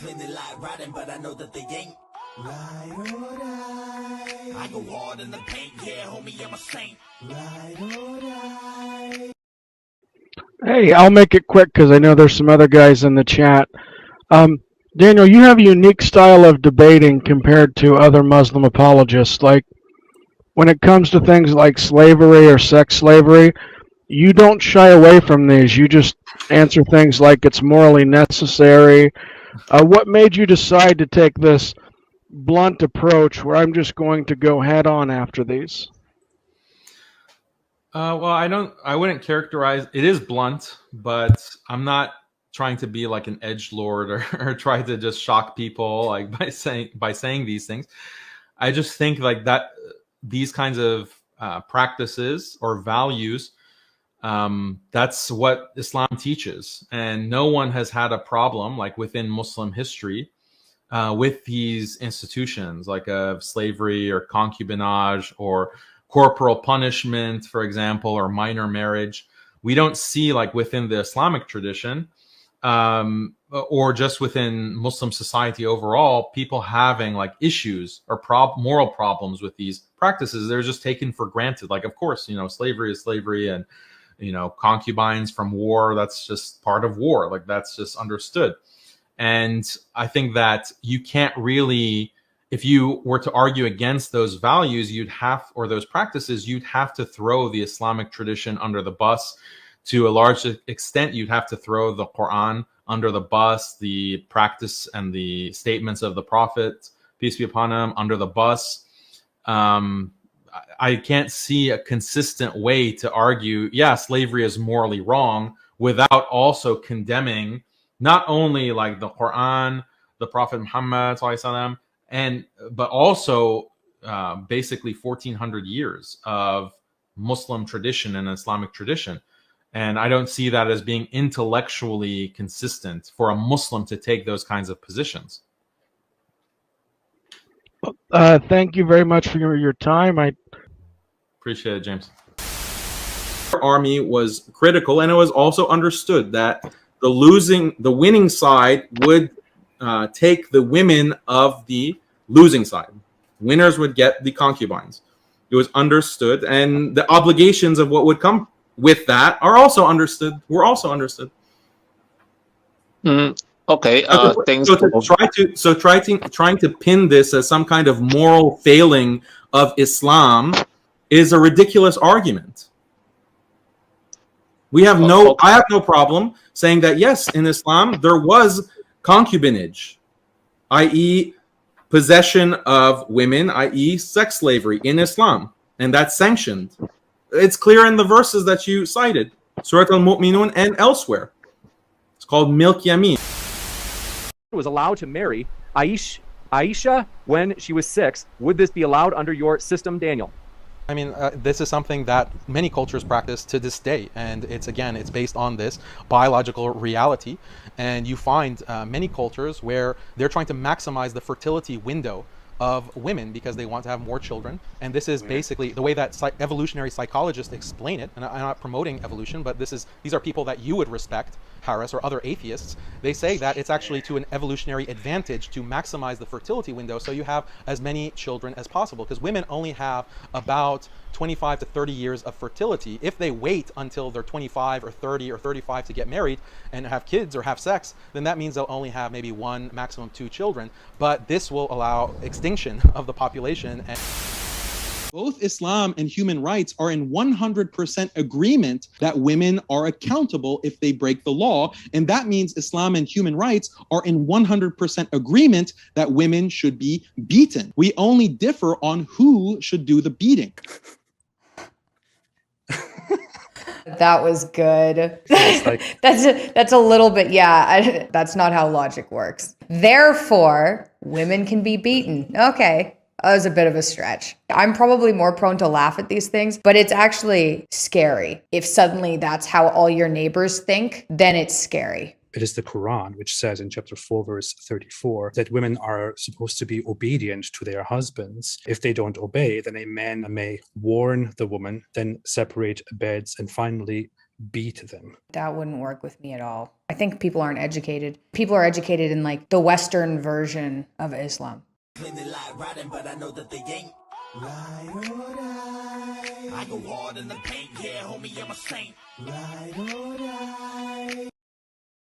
claim they like riding, but I know that they ain't. Ride or die. I go hard in the paint, yeah, homie, I'm a saint. Ride or die. Hey, I'll make it quick because I know there's some other guys in the chat. Um, Daniel, you have a unique style of debating compared to other Muslim apologists. Like when it comes to things like slavery or sex slavery, you don't shy away from these. You just answer things like it's morally necessary. What made you decide to take this blunt approach where I'm just going to go head on after these? Well, I wouldn't characterize it is blunt, but I'm not trying to be like an edgelord or try to just shock people like by saying these things. I just think like that these kinds of practices or values, that's what Islam teaches, and no one has had a problem like within Muslim history with these institutions like slavery or concubinage or corporal punishment, for example, or minor marriage. We don't see like within the Islamic tradition or just within Muslim society overall, people having like issues or moral problems with these practices. They're just taken for granted. Like, of course, slavery is slavery, and, concubines from war, that's just part of war. Like, that's just understood. And I think that you can't really, if you were to argue against those values, or those practices, you'd have to throw the Islamic tradition under the bus. To a large extent, you'd have to throw the Quran under the bus, the practice and the statements of the Prophet, peace be upon him, under the bus. I can't see a consistent way to argue, yeah, slavery is morally wrong, without also condemning not only like the Quran, the Prophet Muhammad, but also basically 1400 years of Muslim tradition and Islamic tradition. And I don't see that as being intellectually consistent for a Muslim to take those kinds of positions. Thank you very much for your time. I appreciate it, James. The army was critical, and it was also understood that the winning side would take the women of the losing side. Winners would get the concubines. It was understood, and the obligations of what would come with that were also understood. Okay. Thanks. Trying to pin this as some kind of moral failing of Islam is a ridiculous argument. I have no problem saying that yes, in Islam there was concubinage, i.e., possession of women, i.e., sex slavery in Islam, and that's sanctioned. It's clear in the verses that you cited, Surat al-Mu'minun and elsewhere. It's called milk yamin. Was allowed to marry Aisha when she was 6. Would this be allowed under your system, Daniel? I mean, this is something that many cultures practice to this day, and it's based on this biological reality. And you find many cultures where they're trying to maximize the fertility window of women because they want to have more children. And this is basically the way that evolutionary psychologists explain it. And I'm not promoting evolution, but these are people that you would respect, Harris or other atheists. They say that it's actually to an evolutionary advantage to maximize the fertility window so you have as many children as possible, because women only have about 25 to 30 years of fertility. If they wait until they're 25 or 30 or 35 to get married and have kids or have sex, then that means they'll only have maybe 1, maximum 2 children. But this will allow extinction of the population. And both Islam and human rights are in 100% agreement that women are accountable if they break the law. And that means Islam and human rights are in 100% agreement that women should be beaten. We only differ on who should do the beating. That was good. That's a little bit, yeah, that's not how logic works. Therefore, women can be beaten. Okay. That was a bit of a stretch. I'm probably more prone to laugh at these things, but it's actually scary. If suddenly that's how all your neighbors think, then it's scary. It is the Quran, which says in chapter 4, verse 34, that women are supposed to be obedient to their husbands. If they don't obey, then a man may warn the woman, then separate beds, and finally beat them. That wouldn't work with me at all. I think people aren't educated. People are educated in like the Western version of Islam. Claim they like riding, but I know that they ain't. Ride or die. I go hard in the paint, yeah, homie, I'm a saint. Ride or die.